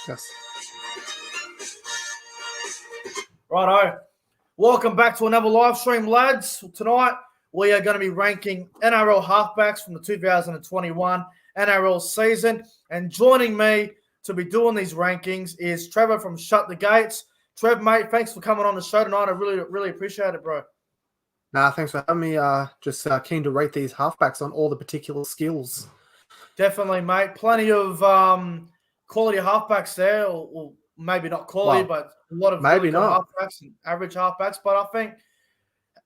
Yes. Righto. Welcome back to another live stream, lads. Tonight, we are going to be ranking NRL halfbacks from the 2021 NRL season. And joining me to be doing these rankings is Trevor from Shut the Gates. Trev, mate, thanks for coming on the show tonight. I really appreciate it, bro. Nah, thanks for having me. Just keen to rate these halfbacks on all the particular skills. Definitely, mate. Plenty of quality halfbacks there, or maybe not quality, but a lot of maybe really good halfbacks and average halfbacks. But I think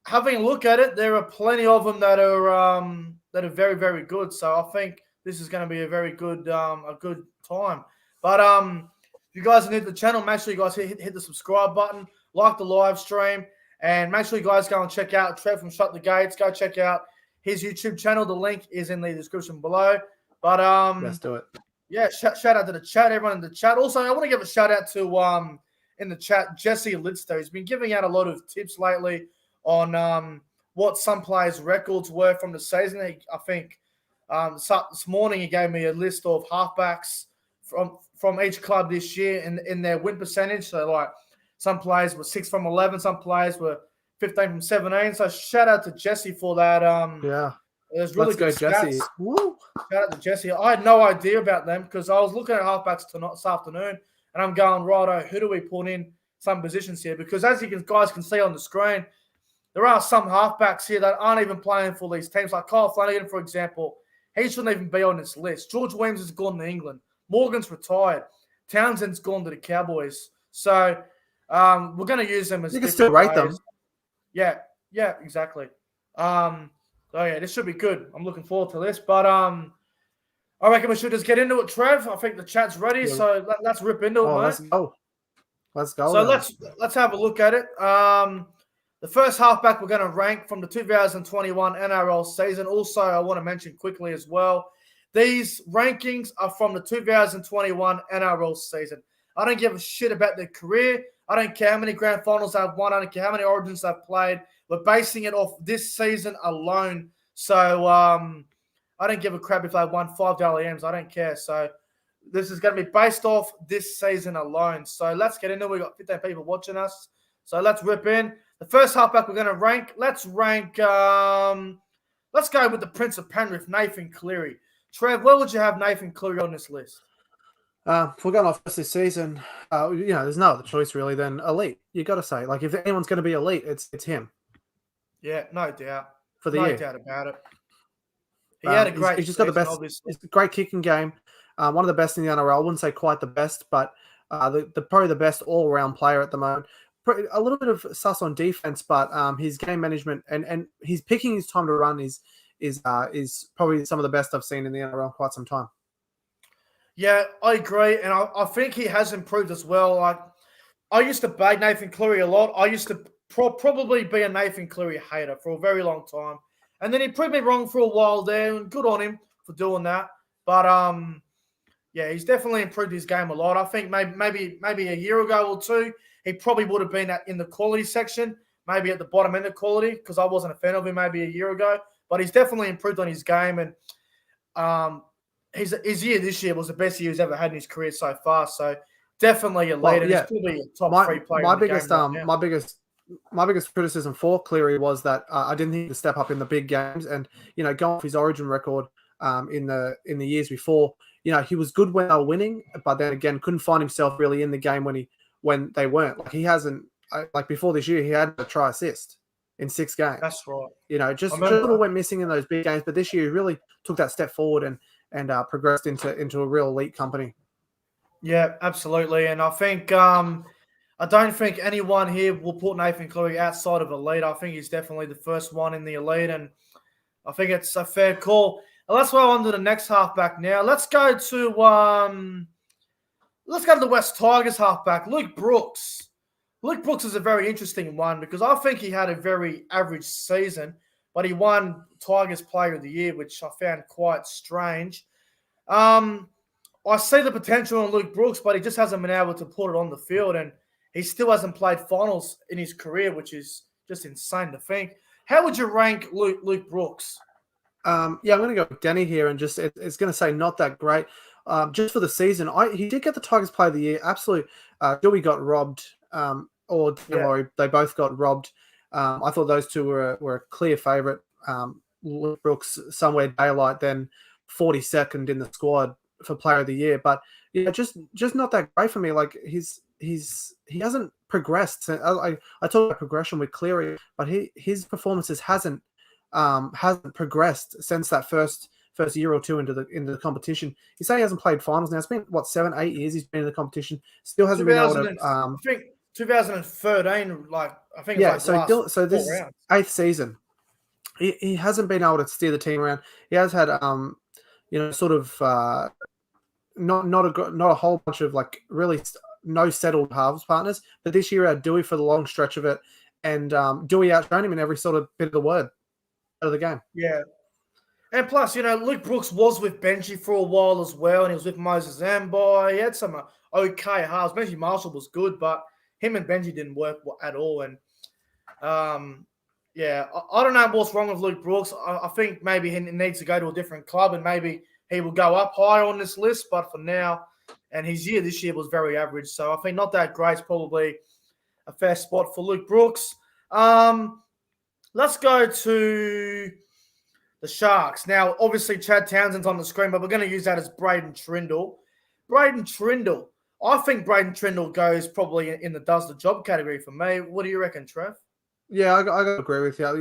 having a look at it, there are plenty of them that are very, very good. So I think this is going to be a very good time. But if you guys are new to the channel, make sure you guys hit the subscribe button, like the live stream, and make sure you guys go and check out Trev from Shut the Gates. Go check out his YouTube channel. The link is in the description below. But let's do it. Yeah, shout out to the chat, everyone in the chat. Also, I want to give a shout out to in the chat, Jesse Lidster. He's been giving out a lot of tips lately on what some players' records were from the season. I think this morning he gave me a list of halfbacks from each club this year in their win percentage. So like some players were 6 from 11, some players were 15 from 17. So shout out to Jesse for that. Yeah. There's really good stats. Jesse. Woo. Shout out to Jesse. I had no idea about them because I was looking at halfbacks this afternoon, and I'm going, righto, who do we put in some positions here? Because as you guys can see on the screen, there are some halfbacks here that aren't even playing for these teams. Like Kyle Flanagan, for example, he shouldn't even be on this list. George Williams has gone to England. Morgan's retired. Townsend's gone to the Cowboys. So we're going to use them as you can still rate them. Yeah, exactly. So, yeah, this should be good. I'm looking forward to this. But I reckon we should just get into it, Trev. I think the chat's ready, so let's rip into it, mate. Let's go. So let's have a look at it. The first halfback we're going to rank from the 2021 NRL season. Also, I want to mention quickly as well, these rankings are from the 2021 NRL season. I don't give a shit about their career. I don't care how many grand finals they've won. I don't care how many origins they've played. We're basing it off this season alone. So I don't give a crap if they won 5 Dally-Ms. I don't care. So this is going to be based off this season alone. So let's get into it. We've got 15 people watching us. So let's rip in. The first halfback we're going to rank. Let's rank. Let's go with the Prince of Penrith, Nathan Cleary. Trev, where would you have Nathan Cleary on this list? If we're going off this season, there's no other choice really than elite. You got to say, like, if anyone's going to be elite, it's him. Yeah, no doubt. For the year. No doubt about it. He had a great. He's just got the best. Obviously. It's a great kicking game. One of the best in the NRL. I wouldn't say quite the best, but probably the best all-around player at the moment. A little bit of sus on defense, but his game management and he's picking his time to run is probably some of the best I've seen in the NRL in quite some time. Yeah, I agree, and I think he has improved as well. Like, I used to bag Nathan Cleary a lot. I used to probably be a Nathan Cleary hater for a very long time, and then he proved me wrong for a while there, and good on him for doing that. But yeah, he's definitely improved his game a lot. I think maybe a year ago or two, he probably would have been in the quality section, maybe at the bottom end of quality, because I wasn't a fan of him maybe a year ago. But he's definitely improved on his game, and his year this year was the best year he's ever had in his career so far. So definitely a leader. He's probably a top 3 player. My biggest criticism for Cleary was that I didn't think he could step up in the big games, and going off his Origin record in the years before, he was good when they were winning, but then again couldn't find himself really in the game when they weren't. Like, he hasn't before this year he had a try assist in 6 games. That's right. Just went missing in those big games, but this year he really took that step forward and progressed into a real elite company. Yeah, absolutely. And I think I don't think anyone here will put Nathan Cleary outside of elite. I think he's definitely the first one in the elite, and I think it's a fair call. And let's go on to the next halfback now. Let's go to the West Tigers halfback, Luke Brooks. Luke Brooks is a very interesting one because I think he had a very average season, but he won Tigers Player of the Year, which I found quite strange. I see the potential in Luke Brooks, but he just hasn't been able to put it on the field, and he still hasn't played finals in his career, which is just insane to think. How would you rank Luke Brooks? I'm going to go with Denny here, and just it's going to say not that great. just for the season, he did get the Tigers Player of the Year. Absolutely, Dewey got robbed, or Laurie, they both got robbed. I thought those two were a clear favourite. Luke Brooks somewhere daylight, then 42nd in the squad for Player of the Year, but just not that great for me. Like he hasn't progressed. I talk about progression with Cleary, but his performances hasn't progressed since that first year or two into the competition. You say he hasn't played finals now. It's been 7-8 years he's been in the competition. Still hasn't been able to. I think 2013. So this is 8th season. He hasn't been able to steer the team around. He has had not a whole bunch of like really no settled halves partners. But this year had Dewey for the long stretch of it, and Dewey outshone him in every sort of bit of the word of the game. Yeah. And plus, Luke Brooks was with Benji for a while as well, and he was with Moses Amboy. He had some okay halves. Benji Marshall was good, but him and Benji didn't work at all. And, I don't know what's wrong with Luke Brooks. I think maybe he needs to go to a different club, and maybe he will go up higher on this list. But for now, and his year this year was very average. So I think not that great is probably a fair spot for Luke Brooks. Let's go to the Sharks. Now, obviously, Chad Townsend's on the screen, but we're going to use that as Braden Trindle. Braden Trindle. I think Braden Trindle goes probably in the does the job category for me. What do you reckon, Trev? Yeah, I agree with you. A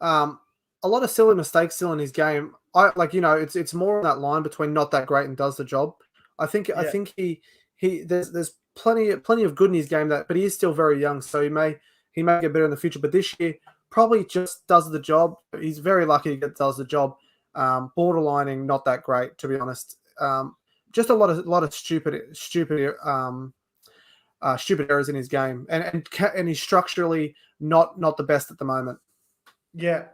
lot of silly mistakes still in his game. It's more on that line between not that great and does the job. I think there's plenty of good in his game but he is still very young, so he may get better in the future. But this year, probably just does the job. He's very lucky to does the job. Borderlining not that great, to be honest. Just a lot of stupid errors in his game, and he's structurally not the best at the moment. Yeah,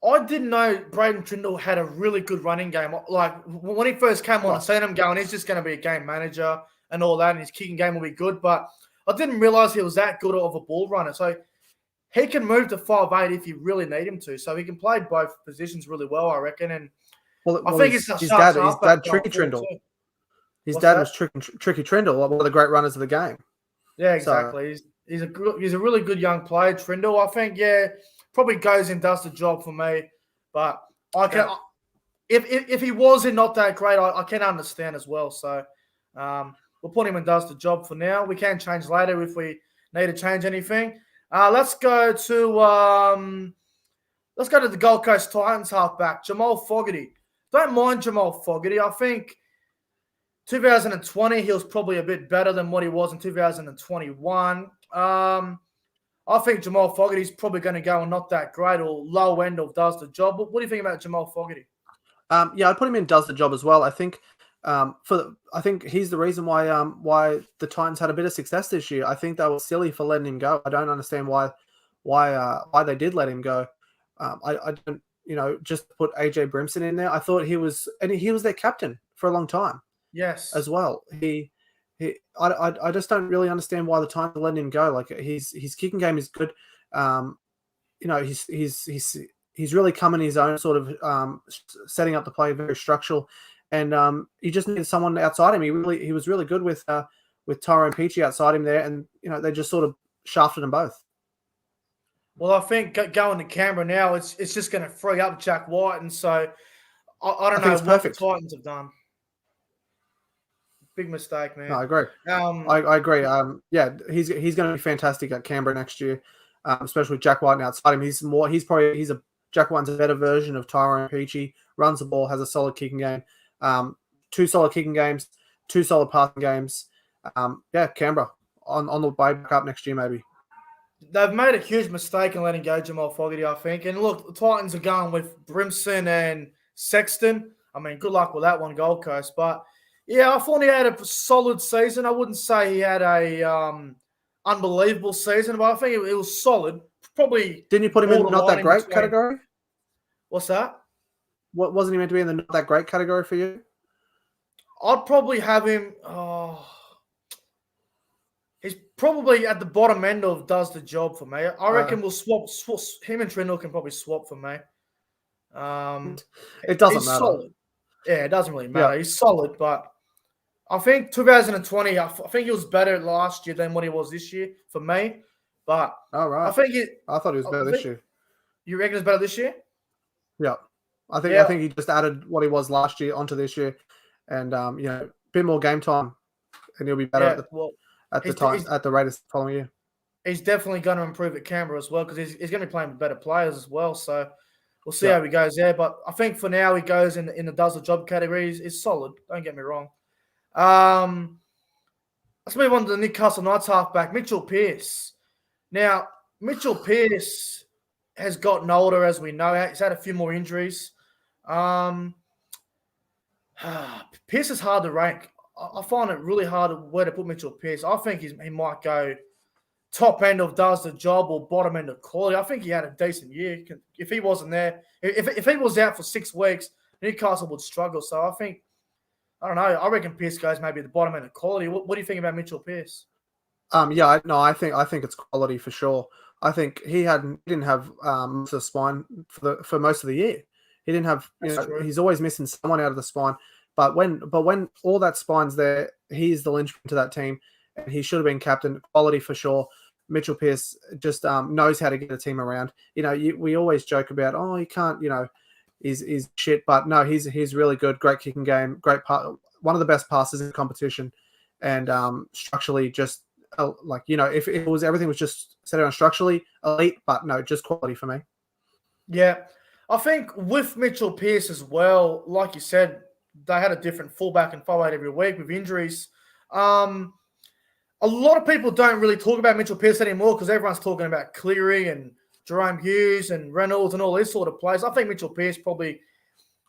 I didn't know Braden Trindle had a really good running game. Like when he first came on, I seen him going, he's just going to be a game manager and all that, and his kicking game will be good. But I didn't realize he was that good of a ball runner. So he can move to 5'8" if you really need him to. So he can play both positions really well, I reckon. And I think his dad, Tricky Trindle. His dad was Tricky Trindle, one of the great runners of the game. Yeah, exactly. So, he's a really good young player, Trindle. I think, probably goes and does the job for me. But I can, if he was in not that great, I can understand as well. So we'll put him in does the job for now. We can change later if we need to change anything. Let's go to the Gold Coast Titans halfback, Jamal Fogarty. Don't mind Jamal Fogarty. I think 2020 he was probably a bit better than what he was in 2021. I think Jamal Fogarty is probably going to go and not that great or low end of does the job. But what do you think about Jamal Fogarty? I'd put him in does the job as well. I think I think he's the reason why the Titans had a bit of success this year. I think they were silly for letting him go. I don't understand why they did let him go. I don't just put AJ Brimson in there. I thought he was their captain for a long time. Yes, as well. I just don't really understand why the Titans are letting him go. Like his kicking game is good. He's really come in his own, sort of setting up the play, very structural. And he just needed someone outside him. He was really good with Tyrone Peachey outside him there, and they just sort of shafted them both. Well, I think going to Canberra now, it's just going to free up Jack White, and so I don't know what the Titans have done. Big mistake, man. No, I agree. I agree. He's going to be fantastic at Canberra next year, especially with Jack White outside him. Jack White's a better version of Tyrone Peachey. Runs the ball, has a solid kicking game. 2 solid kicking games, 2 solid passing games. Canberra on the way back up next year, maybe. They've made a huge mistake in letting go Jamal Fogarty, I think. And look, the Titans are going with Brimson and Sexton. I mean, good luck with that one, Gold Coast. But yeah, I thought he had a solid season. I wouldn't say he had a unbelievable season, but I think it was solid. Probably didn't you put him in the not that great category? What's that? What wasn't he meant to be in the not that great category for you? I'd probably have him. He's probably at the bottom end of does the job for me. I reckon we'll swap. Him and Trindle can probably swap for me. It doesn't matter. Solid. Yeah, it doesn't really matter. Yeah. He's solid, but I think 2020, I think he was better last year than what he was this year for me. But All right. I think I thought he was better this year. You reckon it's better this year? Yeah. I think he just added what he was last year onto this year, and a bit more game time, and he'll be better at the Raiders following year. He's definitely going to improve at Canberra as well because he's going to be playing with better players as well. So we'll see how he goes there. But I think for now he goes in the does the job category. He's solid. Don't get me wrong. Let's move on to the Newcastle Knights halfback, Mitchell Pearce. Now, Mitchell Pearce has gotten older, as we know. He's had a few more injuries. Pearce is hard to rank. I find it really hard where to put Mitchell Pearce. I think he might go top end of does the job or bottom end of quality. I think he had a decent year. If he wasn't there, if he was out for 6 weeks, Newcastle would struggle. So I don't know. I reckon Pearce goes maybe the bottom end of quality. What do you think about Mitchell Pearce? I think it's quality for sure. I think he didn't have most of the spine for most of the year. He didn't have. He's always missing someone out of the spine. But when all that spine's there, he's the linchpin to that team, and he should have been captain. Quality for sure. Mitchell Pearce just knows how to get a team around. We always joke about, he can't. He's shit, but no, he's really good. Great kicking game. Great one of the best passes in the competition, and structurally just if it was everything was just set around structurally elite, but no, just quality for me. Yeah, I think with Mitchell Pearce as well, like you said, they had a different fullback and forward every week with injuries. A lot of people don't really talk about Mitchell Pearce anymore because everyone's talking about Cleary and Jerome Hughes and Reynolds and all these sort of players. I think Mitchell Pearce probably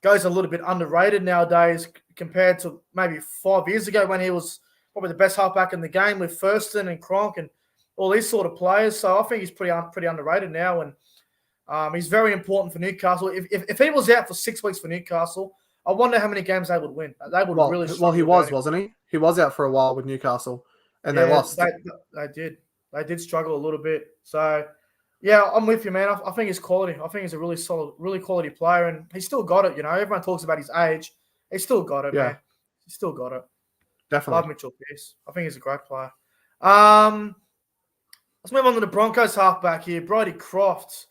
goes a little bit underrated nowadays compared to maybe 5 years ago when he was probably the best halfback in the game with Thurston and Cronk and all these sort of players. So I think he's pretty underrated now, and he's very important for Newcastle. If he was out for 6 weeks for Newcastle, I wonder how many games they would win. They would really struggle. Well, he wasn't he? He was out for a while with Newcastle, and they lost. They did. They did struggle a little bit. So, yeah, I'm with you, man. I think he's quality. I think he's a really solid, really quality player, and he's still got it. Everyone talks about his age. He's still got it, man. He's still got it. Definitely. Love Mitchell Pearce. I think he's a great player. Let's move on to the Broncos halfback here, Brody Croft.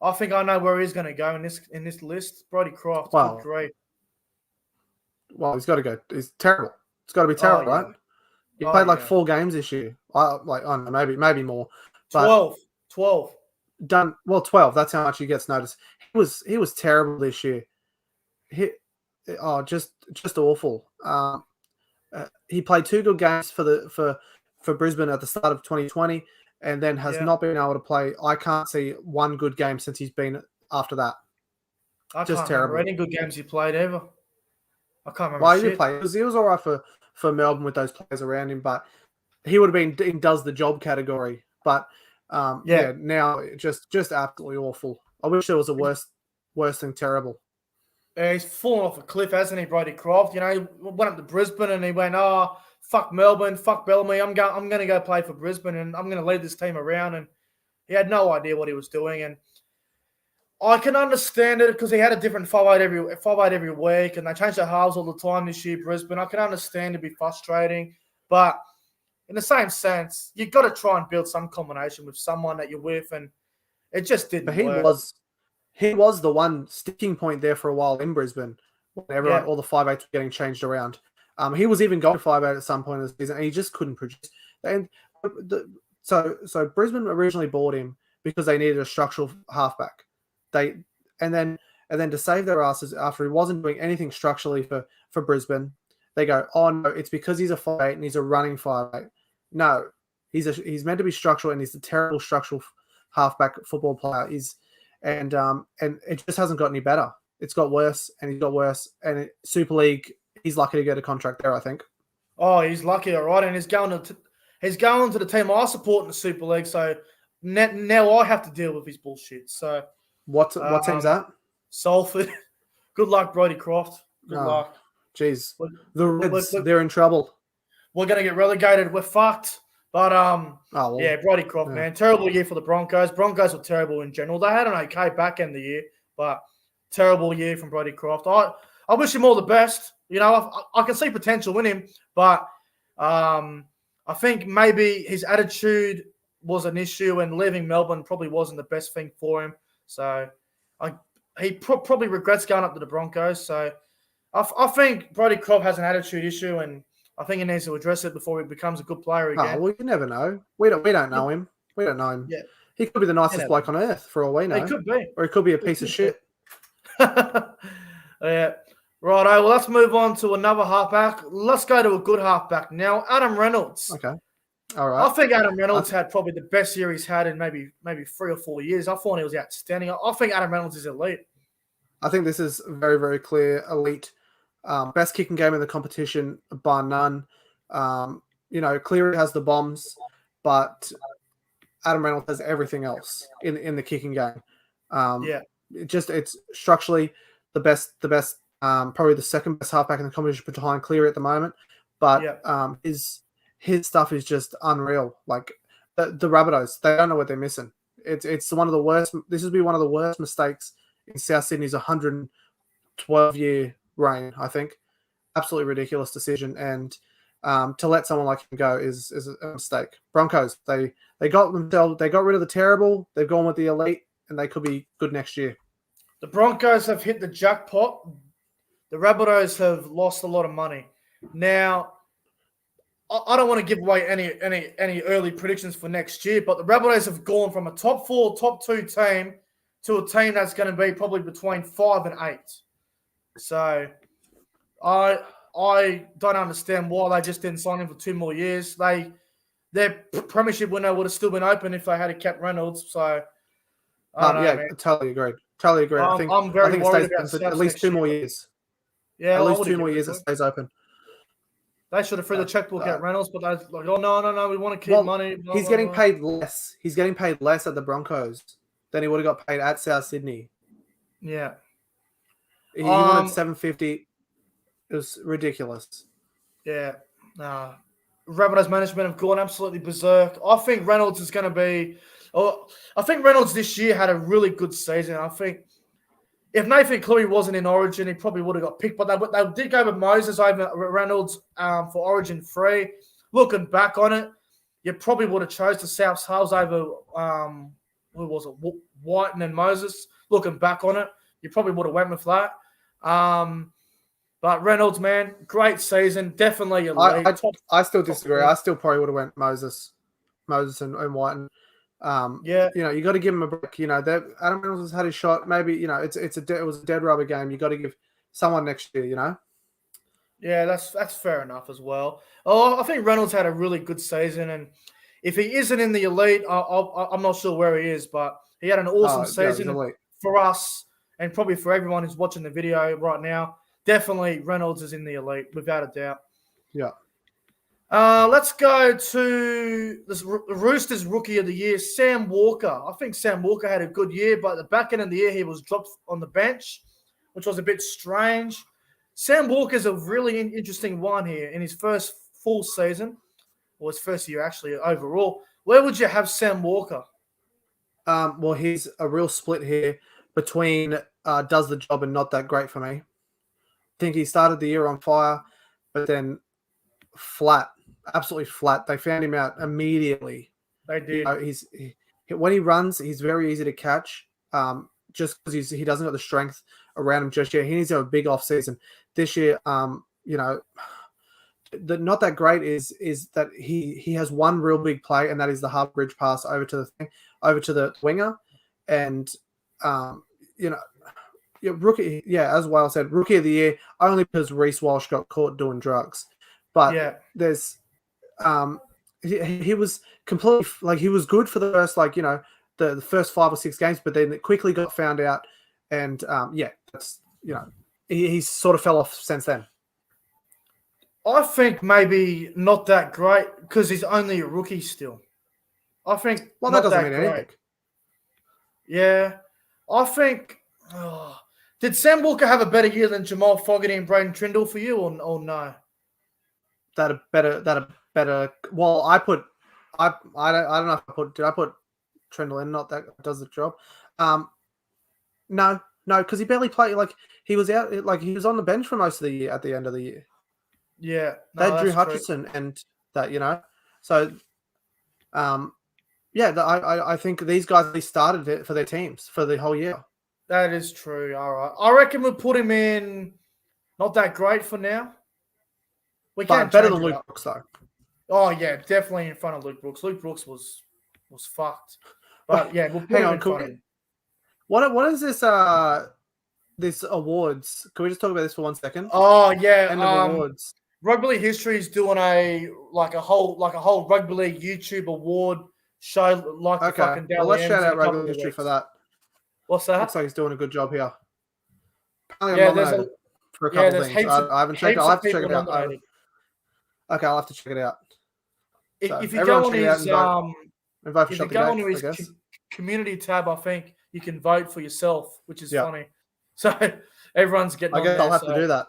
I think I know where he's going to go in this list. Brody Croft. Wow. Great. Well, he's got to go. He's terrible. It's got to be terrible, right? He played 4 games this year. I don't know, maybe more. But 12. Done well. 12. That's how much he gets noticed. He was terrible this year. Just awful. He played 2 good games for Brisbane at the start of 2020, and then has not been able to play. I can't see 1 good game since he's been after that. I can't remember any good games he played ever. I can't remember. Well, he did play. He was all right for Melbourne with those players around him, but he would have been in does the job category. But now just absolutely awful. I wish there was a worse than terrible. He's fallen off a cliff, hasn't he, Brody Croft? He went up to Brisbane and he went, fuck Melbourne, fuck Bellamy. I'm going to go play for Brisbane and I'm going to lead this team around. And he had no idea what he was doing. And I can understand it because he had a different forward every week, and they changed their halves all the time this year, Brisbane. I can understand it'd be frustrating, but in the same sense, you've got to try and build some combination with someone that you're with, and it just didn't work. He was the one sticking point there for a while in Brisbane when all the 5'8s were getting changed around. He was even going to 5'8 at some point in the season, and he just couldn't produce. And so Brisbane originally bought him because they needed a structural halfback. And then to save their asses after he wasn't doing anything structurally for Brisbane, they go, oh no, it's because he's a 5'8 and he's a running 5'8. No, he's meant to be structural, and he's a terrible structural halfback football player. And it just hasn't got any better. It's got worse, and he's got worse. And Super League, he's lucky to get a contract there, I think. Oh, he's lucky, all right. And he's going to the team I support in the Super League. So now I have to deal with his bullshit. So what team's that? Salford. Good luck, Brody Croft. Good luck. Jeez, the Reds, they're in trouble. We're going to get relegated. We're fucked. But, Brody Croft, man. Terrible year for the Broncos. Broncos were terrible in general. They had an okay back end of the year, but terrible year from Brody Croft. I wish him all the best. You know, I can see potential in him, but I think maybe his attitude was an issue, and leaving Melbourne probably wasn't the best thing for him. So he probably regrets going up to the Broncos. So I think Brody Croft has an attitude issue, and I think he needs to address it before he becomes a good player again. Oh, well, you never know. We don't know him. We don't know him. Yeah. He could be the nicest bloke on earth for all we know. He could be. Or he could be a piece of shit. Yeah. Righto. Well, let's move on to another halfback. Let's go to a good halfback now. Adam Reynolds. Okay. All right. I think Adam Reynolds had probably the best year he's had in maybe 3 or 4 years. I thought he was outstanding. I think Adam Reynolds is elite. I think this is very, very clear elite. Best kicking game in the competition, bar none. Cleary has the bombs, but Adam Reynolds has everything else in the kicking game. It's structurally the best, probably the second best halfback in the competition behind Cleary at the moment. But his stuff is just unreal. Like the Rabbitohs, they don't know what they're missing. It's one of the worst. This would be one of the worst mistakes in South Sydney's 112-year reign. I think absolutely ridiculous decision, and to let someone like him go is a mistake. Broncos, they got rid of the terrible. They've gone with the elite, and they could be good next year. The Broncos have hit the jackpot. The Rabbitohs have lost a lot of money. Now, I don't want to give away any early predictions for next year, but the Rabbitohs have gone from a top 4, top 2 team to a team that's going to be probably between 5 and 8. So, I don't understand why they just didn't sign him for 2 more years. Their premiership window would have still been open if they had kept Reynolds. So, totally agreed. I think it stays open for at least 2 more years. Yeah, at least 2 more years it stays open. They should have threw the checkbook at Reynolds, but they're like, oh no, we want to keep money. He's getting paid less. He's getting paid less at the Broncos than he would have got paid at South Sydney. Yeah, he wanted $750. It was ridiculous. Yeah, Rabbitohs management have gone absolutely berserk. I think Reynolds is going to be. I think Reynolds this year had a really good season. I think if Nathan Cleary wasn't in Origin, he probably would have got picked. But they did go with Moses over Reynolds for Origin 3. Looking back on it, you probably would have chose the South Hulls over who was it, Whiten and Moses. Looking back on it, you probably would have went with that. But Reynolds, man, great season. Definitely elite. I still disagree. I still probably would have went Moses and Whiten. You got to give him a break. That Adam Reynolds has had his shot. Maybe it was a dead rubber game. You got to give someone next year. Yeah, that's fair enough as well. I think Reynolds had a really good season, and if he isn't in the elite, I'm not sure where he is, but he had an awesome season for us, and probably for everyone who's watching the video right now. Definitely, Reynolds is in the elite, without a doubt. Yeah. Let's go to the Roosters Rookie of the Year, Sam Walker. I think Sam Walker had a good year, but at the back end of the year, he was dropped on the bench, which was a bit strange. Sam Walker's a really interesting one here in his first full season, or his first year actually overall. Where would you have Sam Walker? Well, he's a real split here between does the job and not that great for me. I think he started the year on fire, but then flat, absolutely flat. They found him out immediately. They did. When he runs, he's very easy to catch. Just because he doesn't have the strength around him just yet. He needs to have a big off season this year. Not that great is that he has one real big play, and that is the half bridge pass over to the winger, and rookie. Yeah, as well said, Rookie of the Year only because Reece Walsh got caught doing drugs. But there's he was completely he was good for the first the first 5 or 6 games, but then it quickly got found out, and that's he sort of fell off since then. I think maybe not that great because he's only a rookie still. I think that doesn't mean anything. Yeah, I think. Did Sam Walker have a better year than Jamal Fogarty and Braden Trindle for you, or no? That a better. Well, I don't know if did I put Trindle in? Not that does the job. No, No, because he barely played. Like he was out. Like he was on the bench for most of the year. At the end of the year, Yeah, they no, had Drew that's true. Hutchison and that. So yeah, I think these guys they started it for their teams for the whole year. That is true. All right, I reckon we'll put him in. Not that great for now. We can But better change than it Luke up. Brooks though. Oh yeah, definitely in front of Luke Brooks. Luke Brooks was fucked. But yeah, we'll put Hang him on, in front of him. what is this this awards? Can we just talk about this for 1 second? Oh yeah, End of awards. Rugby League History is doing a whole rugby league YouTube award show like the fucking Daly well, let's M's shout in a out couple Rugby of History weeks. for that. What's that? Looks like he's doing a good job here. Apparently Yeah, I'm there's nominated for a couple there's things. I haven't checked. I'll have to check it out. nominated. Okay, I'll have to check it out. So If you go on his and vote for if Shut you the go Gates, on his I guess. community tab, I think you can vote for yourself, which is Yeah. funny. So everyone's getting. I guess I'll have to do that.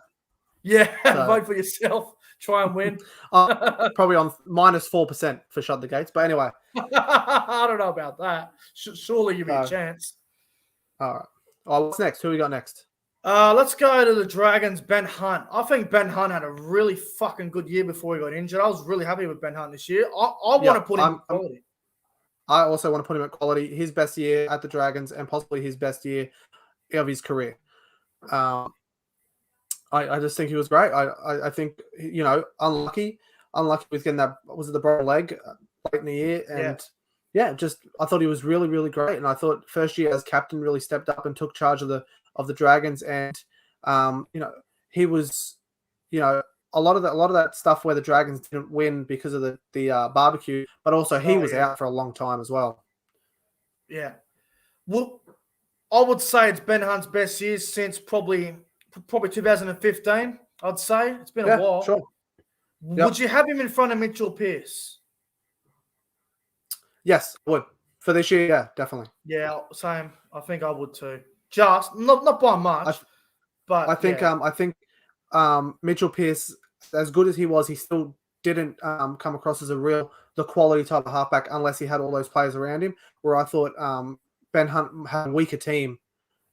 Yeah, So- vote for yourself. Try and win. Probably on -4% for Shut the Gates. But anyway, I don't know about that. Surely give me a chance. all right. Oh, what's next? Who we got next? Let's go to the Dragons. Ben Hunt. I think Ben Hunt had a really fucking good year before he got injured. I was really happy with Ben Hunt this year. I want to put him in quality. I also want to put him at quality. His best year at the Dragons and possibly his best year of his career. I just think he was great. I think, unlucky with getting that, was it the broken leg late in the year? And I thought he was really, really great. And I thought first year as captain really stepped up and took charge of the Dragons. And, he was, a lot of that stuff where the Dragons didn't win because of the barbecue, but also he was out for a long time as well. Yeah. Well, I would say it's Ben Hunt's best year since probably 2015, I'd say. It's been a while. Sure. Would you have him in front of Mitchell Pearce? Yes, I would. For this year, yeah, definitely. Yeah, same. I think I would too. Just not by much, but I think Mitchell Pearce, as good as he was, he still didn't come across as the quality type of halfback unless he had all those players around him. Where I thought Ben Hunt had a weaker team,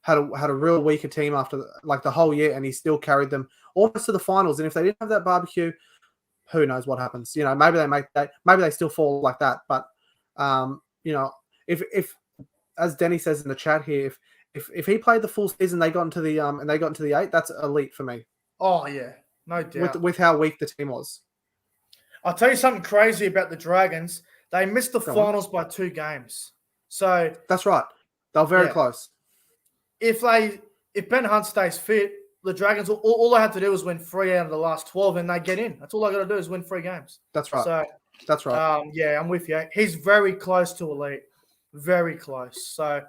had a real weaker team after the whole year, and he still carried them almost to the finals. And if they didn't have that barbecue, who knows what happens? Maybe they make that. Maybe they still fall like that. But if as Denny says in the chat here, if he played the full season, they got into the 8. That's elite for me. Oh yeah, no doubt. With how weak the team was. I'll tell you something crazy about the Dragons. They missed the finals by 2 games. So that's right. They were very close. If Ben Hunt stays fit, the Dragons all they have to do is win 3 out of the last 12, and they get in. That's all they got to do is win 3 games. That's right. So that's right. Yeah, I'm with you. He's very close to elite, very close. So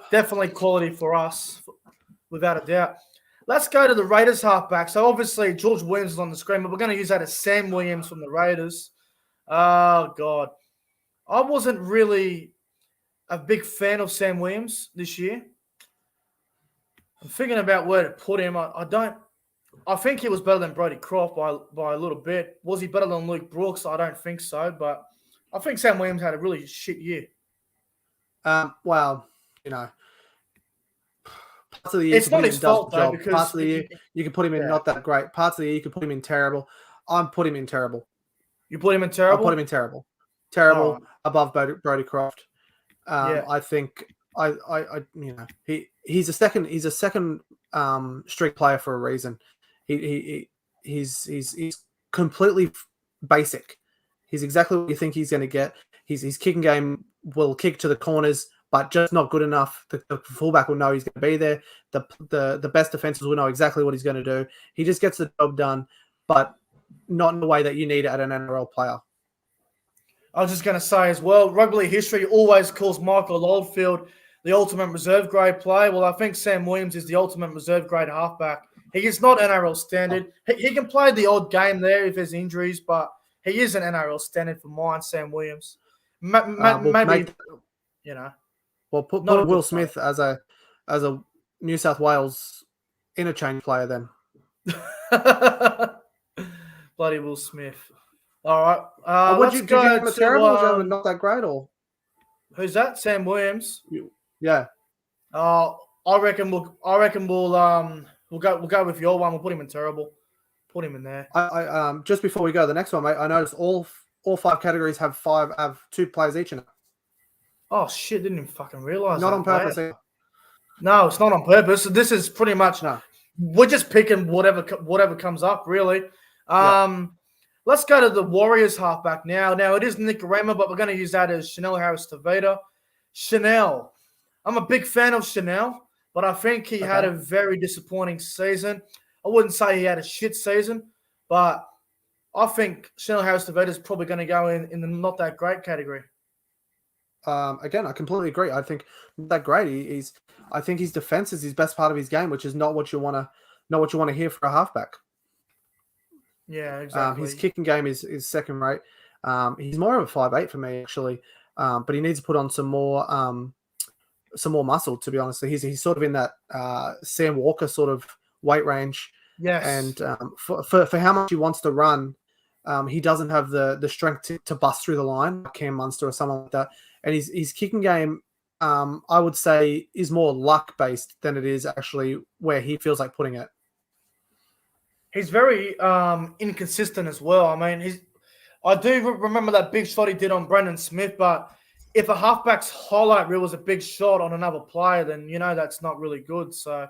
definitely quality for us, without a doubt. Let's go to the Raiders halfback. So obviously George Williams is on the screen, but we're going to use that as Sam Williams from the Raiders. Oh God, I wasn't really a big fan of Sam Williams this year. I'm thinking about where to put him. I think he was better than Brody Croft by a little bit. Was he better than Luke Brooks? I don't think so, but I think Sam Williams had a really shit year. Well, parts of the year it's not his fault though, because parts of the year you can put him in not that great. Parts of the year you can put him in terrible. I'm put him in terrible. You put him in terrible? I put him in terrible. Terrible above Brody Croft. I think he's a second streak player for a reason. He's completely basic. He's exactly what you think he's going to get. His kicking game will kick to the corners, but just not good enough. The fullback will know he's going to be there. The best defenses will know exactly what he's going to do. He just gets the job done, but not in the way that you need at an NRL player. I was just going to say as well, rugby league history always calls Michael Oldfield the ultimate reserve grade player. Well, I think Sam Williams is the ultimate reserve grade halfback. He is not NRL standard. He can play the odd game there if there's injuries, but he is an NRL standard for mine, Sam Williams. Maybe. Well, put Will Smith as a New South Wales interchange player then. Bloody Will Smith. All right. Let's go to terrible. Not that great, or who's that? Sam Williams. Yeah. I reckon we'll go with your one. We'll put him in terrible. Put him in there. I just before we go to the next one, mate, I noticed all 5 categories have 2 players each in it. Oh shit! Didn't even fucking realize. Not that. on purpose either. No, it's not on purpose. This is pretty much. No. We're just picking whatever comes up, really. Let's go to the Warriors halfback now. Now, it is Nick Raymer, but we're going to use that as Chanel Harris-Tavita. Chanel. I'm a big fan of Chanel, but I think he had a very disappointing season. I wouldn't say he had a shit season, but I think Chanel Harris-Tavita is probably going to go in the not that great category. Again, I completely agree. I think that great. I think his defense is his best part of his game, which is not what you want to hear for a halfback. Yeah, exactly. His kicking game is second rate. He's more of a 5'8" for me actually, but he needs to put on some more muscle. To be honest, he's sort of in that Sam Walker sort of weight range. Yes. And for how much he wants to run, he doesn't have the strength to bust through the line like Cam Munster or someone like that. And his kicking game, I would say, is more luck based than it is actually where he feels like putting it. He's very inconsistent as well. I mean, I do remember that big shot he did on Brendan Smith, but if a halfback's highlight reel was a big shot on another player, then that's not really good. So,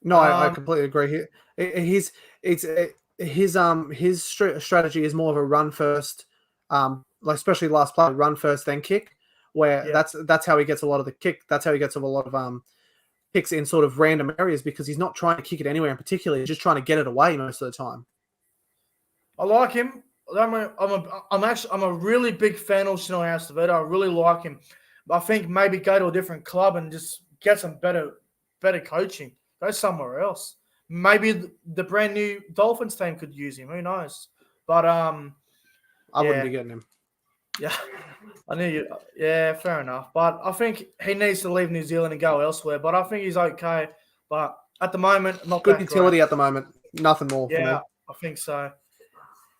no, I completely agree. His strategy is more of a run first, like especially last play, run first then kick, where that's how he gets a lot of the kick. That's how he gets a lot of kicks in sort of random areas because he's not trying to kick it anywhere in particular. He's just trying to get it away most of the time. I like him. I'm a really big fan of Chanel Harris-Tavita. I really like him. But I think maybe go to a different club and just get some better coaching. Go somewhere else. Maybe the brand new Dolphins team could use him. Who knows? But I wouldn't be getting him. Yeah, I knew you. Yeah, fair enough. But I think he needs to leave New Zealand and go elsewhere. But I think he's okay. But at the moment, not good that utility great. at the moment. Nothing more. Yeah, for me. I think so.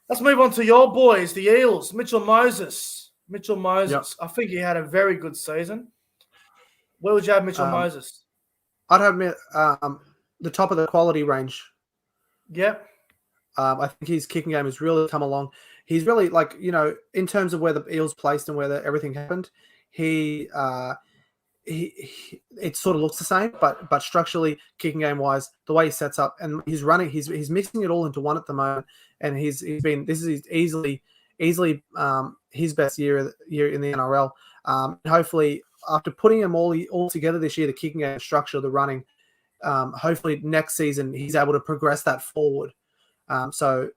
Let's move on to your boys, the Eels. Mitchell Moses. Yep. I think he had a very good season. Where would you have Mitchell Moses? I'd have the top of the quality range. Yep. I think his kicking game has really come along. He's really in terms of where the Eels placed and where everything happened, it sort of looks the same, but structurally, kicking game wise, the way he sets up and he's running, he's mixing it all into one at the moment, and this is easily his best year in the NRL. Hopefully, after putting them all together this year, the kicking game structure, the running, hopefully next season he's able to progress that forward. But a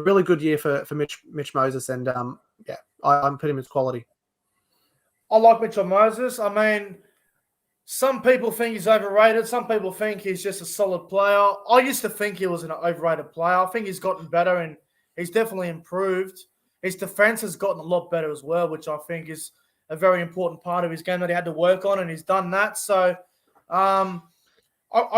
really good year for Mitch Moses, and I'm putting him as quality. I like Mitchell Moses. I mean, some people think he's overrated. Some people think he's just a solid player. I used to think he was an overrated player. I think he's gotten better and he's definitely improved. His defense has gotten a lot better as well, which I think is a very important part of his game that he had to work on, and he's done that. So, I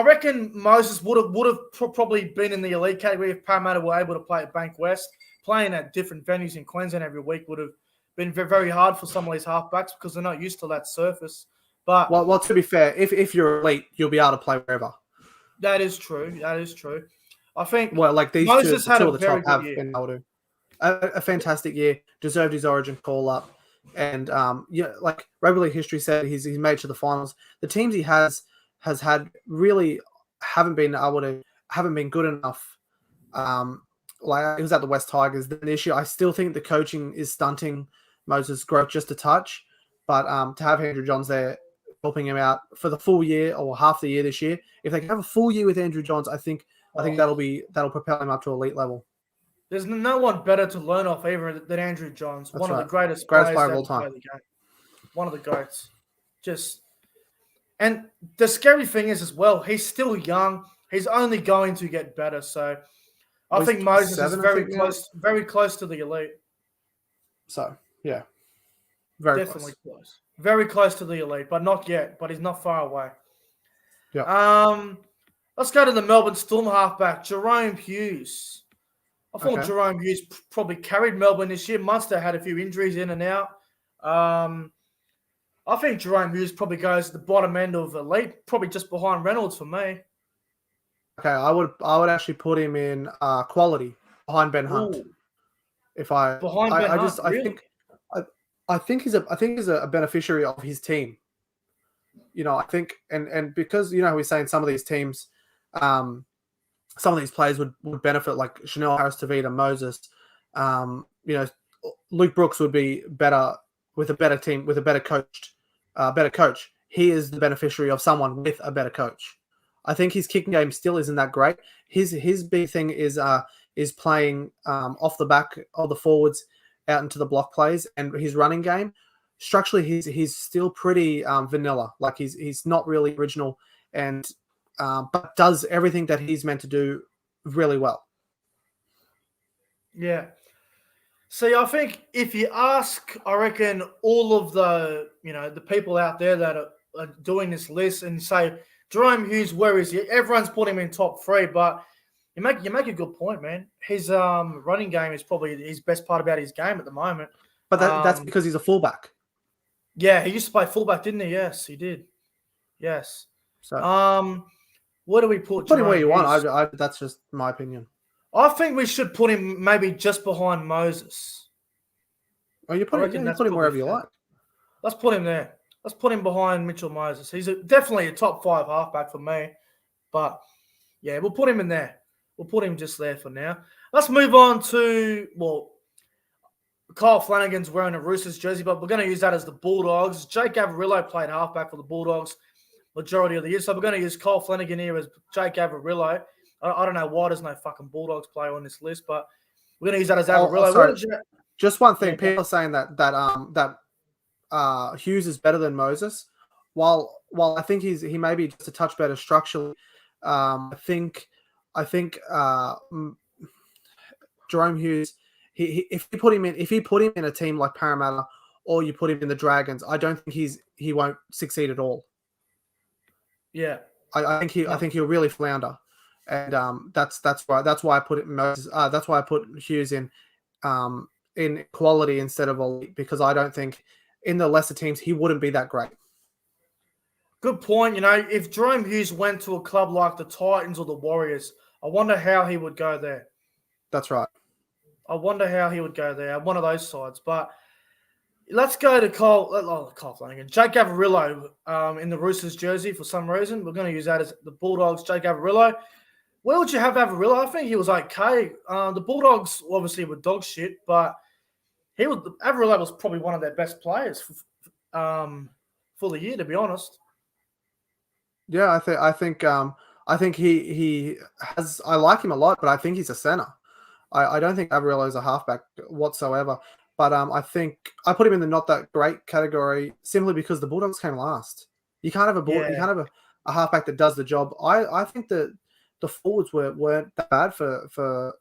reckon Moses would have probably been in the elite category if Parramatta were able to play at Bank West. Playing at different venues in Queensland every week would have been very hard for some of these halfbacks because they're not used to that surface. But well, to be fair, if you're elite, you'll be able to play wherever. That is true. I think these Moses two had of a the very top have good year. been able to. A fantastic year, deserved his Origin call up, and like rugby league history said, he's made it to the finals. The teams he has had really haven't been good enough. Like he was at the West Tigers. The issue, I still think the coaching is stunting Moses' growth just a touch, but to have Andrew Johns there helping him out for the full year or half the year this year, if they can have a full year with Andrew Johns, I think that'll propel him up to elite level. There's no one better to learn off either than Andrew Johns, one of the greatest player players of all time. to play the game. One of the GOATs. And the scary thing is as well, he's still young. He's only going to get better. So I think Moses is very close to the elite. So, yeah. Definitely close. Very close to the elite, but not yet. But he's not far away. Yeah. Let's go to the Melbourne Storm halfback, Jerome Hughes. I thought Jerome Hughes probably carried Melbourne this year. Munster had a few injuries in and out. I I think Jerome Hughes probably goes to the bottom end of elite, probably just behind Reynolds for me. Okay, I would actually put him in quality behind Ben Hunt. Ooh, If I behind Ben Hunt, really? I think he's a beneficiary of his team. I think and because we're saying some of these teams, some of these players would benefit, like Chanel, Harris, Tavita, Moses. Luke Brooks would be better with a better team, with a better coach. He is the beneficiary of someone with a better coach. I think his kicking game still isn't that great. His big thing is playing off the back of the forwards out into the block plays, and his running game. Structurally, he's still pretty vanilla. Like he's not really original, and but does everything that he's meant to do really well. Yeah. See, I think if you ask, I reckon all of the people out there that are doing this list and say, Jerome Hughes, where is he? Everyone's put him in top 3, but you make a good point, man. His running game is probably his best part about his game at the moment. But that's because he's a fullback. Yeah, he used to play fullback, didn't he? Yes, he did. Yes. So where do we put him where you want. That's just my opinion. I think we should put him maybe just behind Moses. Oh, you put him wherever you like. Let's put him there. Let's put him behind Mitchell Moses. He's definitely a top 5 halfback for me. But, yeah, we'll put him in there. We'll put him just there for now. Let's move on to, Kyle Flanagan's wearing a Roosters jersey, but we're going to use that as the Bulldogs. Jake Avarillo played halfback for the Bulldogs majority of the year, so we're going to use Kyle Flanagan here as Jake Avarillo. I don't know why there's no fucking Bulldogs player on this list, but we're going to use that as Avarillo. Just one thing. People are saying that Hughes is better than Moses. While I think he may be just a touch better structurally, I think Jerome Hughes, if you put him in a team like Parramatta or you put him in the Dragons, I don't think he won't succeed at all. Yeah, I think he'll really flounder, and that's why I put Moses. That's why I put Hughes in quality instead of elite, because I don't think in the lesser teams he wouldn't be that great. Good point. If Jerome Hughes went to a club like the Titans or the Warriors, I wonder how he would go there. That's right. I wonder how he would go there, one of those sides. But let's go to Kyle Flanagan. Jake Avarillo in the Roosters jersey for some reason. We're going to use that as the Bulldogs, Jake Avarillo. Where would you have Avarillo? I think he was okay. The Bulldogs obviously were dog shit, but Avarillo was probably one of their best players for the year, to be honest. Yeah, I think he has. I like him a lot, but I think he's a center. I don't think Avarillo is a halfback whatsoever. But I think I put him in the not that great category simply because the Bulldogs came last. You can't have you can't have a halfback that does the job. I think that the forwards weren't that bad for the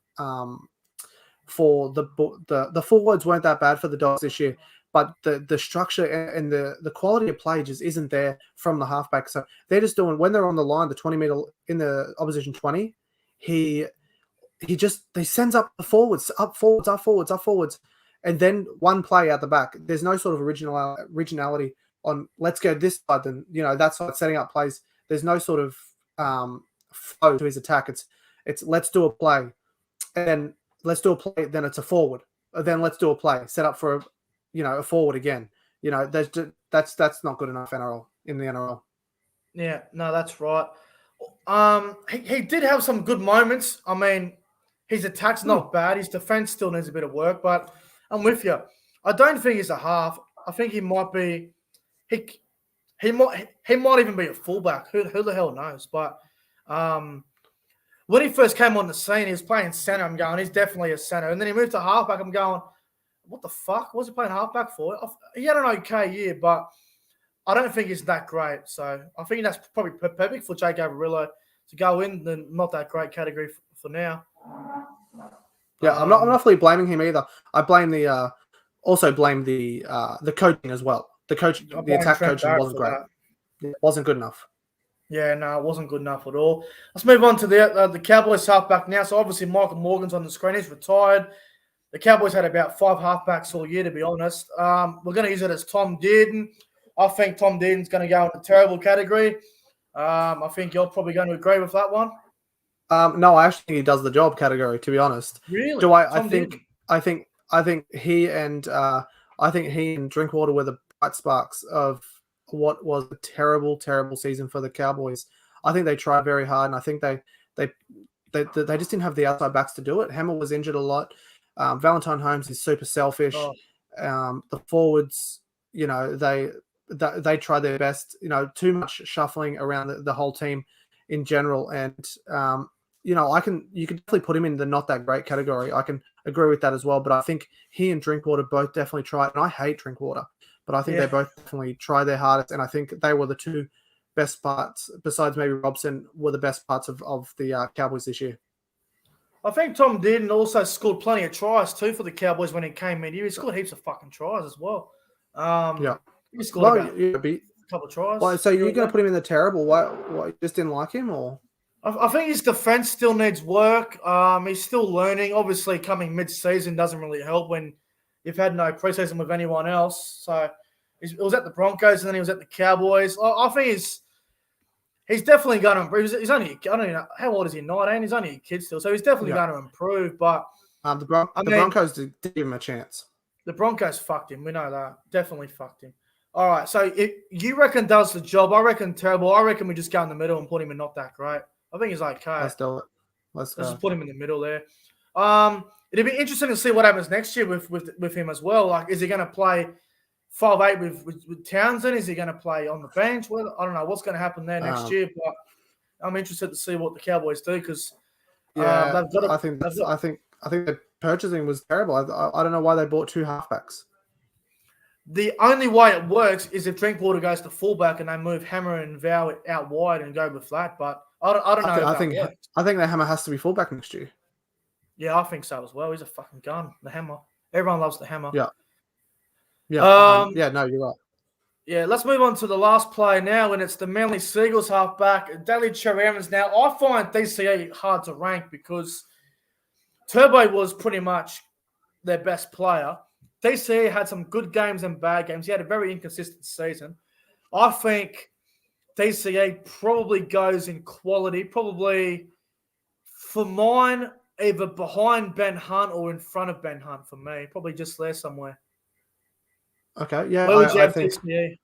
forwards weren't that bad for the Dogs this year. But the structure and the quality of play just isn't there from the halfback. So they're just doing, when they're on the line, the 20-meter in the opposition 20, he sends up the forwards, up forwards, and then one play out the back. There's no sort of originality on let's go this side, then that side setting up plays. There's no sort of flow to his attack. It's let's do a play, and then let's do a play, then it's a forward, then let's do a play, set up for a forward again. That's not good enough in the NRL. Yeah, no, that's right. He did have some good moments. I mean, his attack's not bad. His defense still needs a bit of work, but I'm with you. I don't think he's a half. I think he might be. He might even be a fullback. Who the hell knows? But when he first came on the scene, he was playing center. I'm going, he's definitely a center. And then he moved to halfback. I'm going, what the fuck? What was he playing halfback for? He had an okay year, but I don't think he's that great. So I think that's probably perfect for Jake Avarillo to go in the not that great category for now. Yeah, I'm not fully blaming him either. I blame the coaching as well. The attack coaching wasn't great. It wasn't good enough. Yeah, no, it wasn't good enough at all. Let's move on to the Cowboys halfback now. So obviously Michael Morgan's on the screen. He's retired. The Cowboys had about 5 halfbacks all year, to be honest. We're going to use it as Tom Dearden. I think Tom Dearden's going to go in the terrible category. I think you're probably going to agree with that one. No, I actually think he does the job category. To be honest, Really? do I? Tom Dearden? I think he and Drinkwater were the bright sparks of what was a terrible, terrible season for the Cowboys. I think they tried very hard, and I think they just didn't have the outside backs to do it. Hammer was injured a lot. Valentine Holmes is super selfish. Oh. The forwards, they try their best. Too much shuffling around the whole team in general, and you can definitely put him in the not that great category. I can agree with that as well. But I think he and Drinkwater both definitely tried, and I hate Drinkwater, but I think they both definitely tried their hardest, and I think they were the two best parts, besides maybe Robson, were the best parts of the Cowboys this year. I think Tom Dearden also scored plenty of tries too for the Cowboys when he came in. He scored heaps of fucking tries as well. He scored a couple of tries. Well, so you're going to put him in the terrible? Why you just didn't like him, or? I think his defense still needs work. He's still learning. Obviously, coming mid-season doesn't really help when you've had no preseason with anyone else. So it was at the Broncos and then he was at the Cowboys. I think he's definitely going to improve. He's only, I don't know, how old is he? 19? He's only a kid still. So he's definitely going to improve. But the Broncos did give him a chance. The Broncos fucked him. We know that. Definitely fucked him. All right. So if you reckon does the job, I reckon terrible. I reckon we just go in the middle and put him in not that great. I think he's okay. Let's do it. Let's just put him in the middle there. It'd be interesting to see what happens next year with him as well. Like, is he going to play 5'8" with Townsend? Is he going to play on the bench? Well, I don't know what's going to happen there next year, but I'm interested to see what the Cowboys do because I think the purchasing was terrible. I don't know why they bought two halfbacks. The only way it works is if Drinkwater goes to fullback and they move Hammer and Val out wide and go with that. But I don't know. I think the Hammer has to be fullback next year. Yeah, I think so as well. He's a fucking gun. The Hammer. Everyone loves the Hammer. Yeah. No, you're right. Yeah, let's move on to the last play now, and it's the Manly Seagulls halfback, Daly Cherry Evans. Now, I find DCE hard to rank because Turbo was pretty much their best player. DCE had some good games and bad games. He had a very inconsistent season. I think DCE probably goes in quality, probably for mine, either behind Ben Hunt or in front of Ben Hunt for me. Probably just there somewhere. Okay, yeah. Where would you have DCE?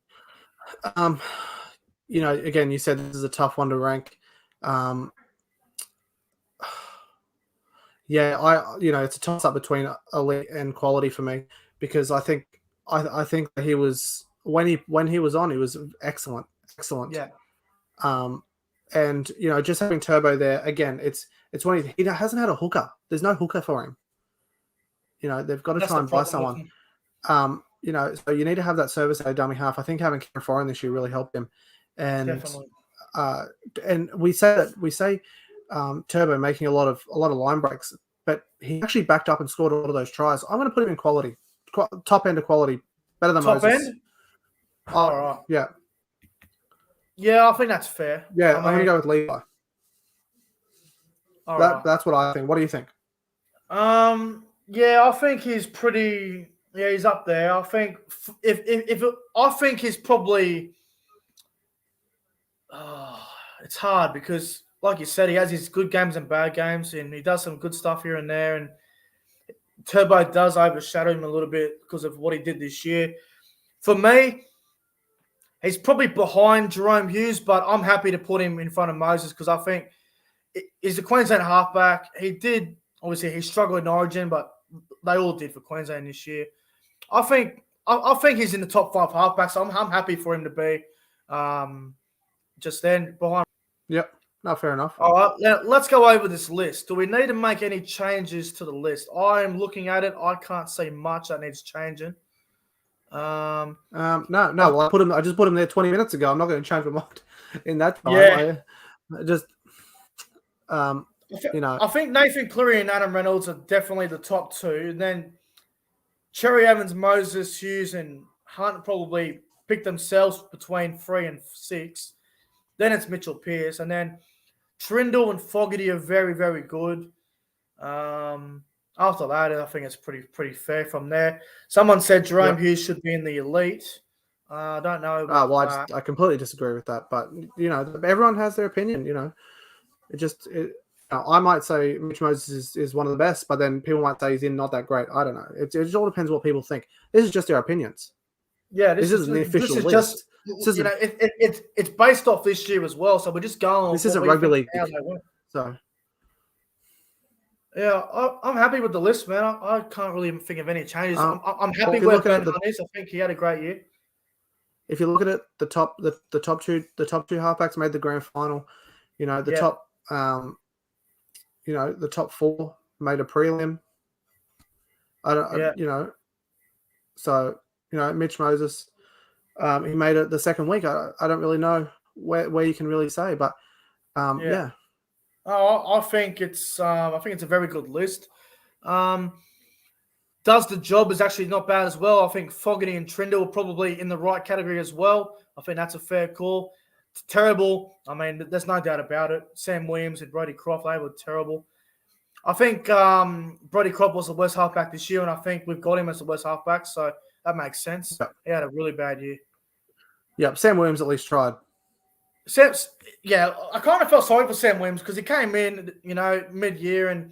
Again, you said this is a tough one to rank. It's a toss-up between elite and quality for me because I think that he was when he was on, he was excellent. Yeah. And just having Turbo there again, it's when he hasn't had a hooker. There's no hooker for him. They've got to try and buy someone. So you need to have that service at a dummy half. I think having Cameron Foran this year really helped him. And definitely. And we say Turbo making a lot of line breaks, but he actually backed up and scored a lot of those tries. I'm going to put him in quality, top end of quality, better than top Moses. End? All right. Yeah. Yeah, I think that's fair. Yeah, I'm going to go with Levi. That's what I think. What do you think? Yeah, I think he's pretty. Yeah, he's up there. I think I think he's probably. It's hard because, like you said, he has his good games and bad games, and he does some good stuff here and there. And Turbo does overshadow him a little bit because of what he did this year. For me, he's probably behind Jerome Hughes, but I'm happy to put him in front of Moses because I think he's a Queensland halfback. He struggled in Origin, but they all did for Queensland this year. I think he's in the top 5 halfbacks. So I'm happy for him to be just then behind. Yep. No, fair enough. All right, now let's go over this list. Do we need to make any changes to the list? I am looking at it. I can't see much that needs changing. No. Well, I just put him there 20 minutes ago. I'm not going to change my mind in that time. Yeah. I think Nathan Cleary and Adam Reynolds are definitely the top 2. And then Cherry Evans, Moses, Hughes, and Hunt probably pick themselves between 3 and 6. Then it's Mitchell Pearce. And then Trindle and Fogarty are very, very good. After that, I think it's pretty fair from there. Someone said Jerome Hughes should be in the elite. I don't know. Well, I completely disagree with that. But everyone has their opinion. I might say Mitch Moses is one of the best, but then people might say he's not that great. I don't know. It just all depends what people think. This is just their opinions. Yeah, this isn't the official list. It's based off this year as well, so we're just going. This isn't rugby league. So yeah, I'm happy with the list, man. I can't really think of any changes. I'm happy with Ben Hunt is. I think he had a great year. If you look at it, the top two halfbacks made the grand final. The top four made a prelim. Mitch Moses, he made it the second week. I don't really know where you can really say, but yeah. I think it's a very good list. Does the job is actually not bad as well. I think Fogarty and Trindle are probably in the right category as well. I think that's a fair call. It's terrible. I mean, there's no doubt about it. Sam Williams and Brody Croft, they were terrible. I think Brody Croft was the worst halfback this year, and I think we've got him as the worst halfback, so that makes sense. Yep. He had a really bad year. Yeah, Sam Williams at least tried. I kind of felt sorry for Sam Williams because he came in, mid-year, and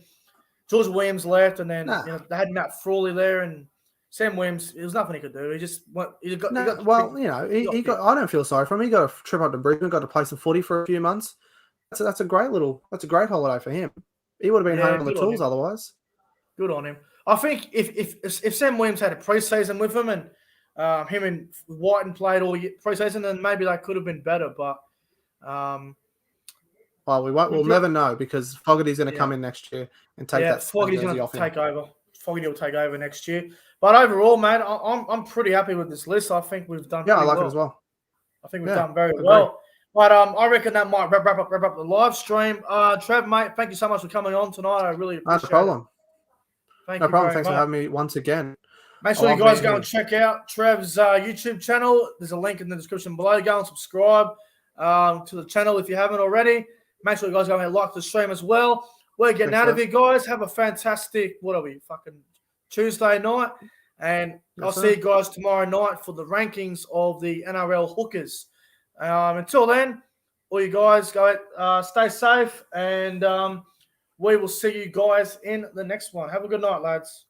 George Williams left, and then they had Matt Frawley there, and Sam Williams, there was nothing he could do. He just he got. I don't feel sorry for him. He got a trip up to Brisbane, got to play some footy for a few months. That's a great holiday for him. He would have been home on the tools otherwise. Good on him. I think if Sam Williams had a preseason with him and him and Whiten played all preseason, then maybe they could have been better. But we'll never know because Fogarty's going to come in next year and take that. Fogarty's going to take over. Fogarty will take over next year. But overall, man, I'm pretty happy with this list. I think we've done. Yeah, I like it as well. I think we've done very well. But I reckon that might wrap up the live stream. Trev, mate, thank you so much for coming on tonight. I really appreciate it. No problem. Thank you. Thanks for having me once again. Make sure you guys go and check out Trev's YouTube channel. There's a link in the description below. Go and subscribe to the channel if you haven't already. Make sure you guys go and like the stream as well. We're getting out of here, guys. Have a fantastic, Tuesday night. And I'll see you guys tomorrow night for the rankings of the NRL hookers. Until then, all you guys stay safe, and we will see you guys in the next one. Have a good night, lads.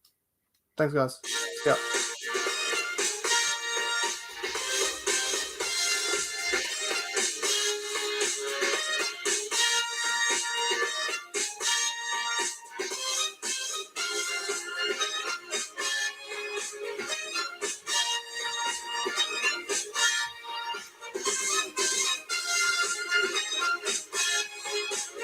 Thanks, guys. Yeah.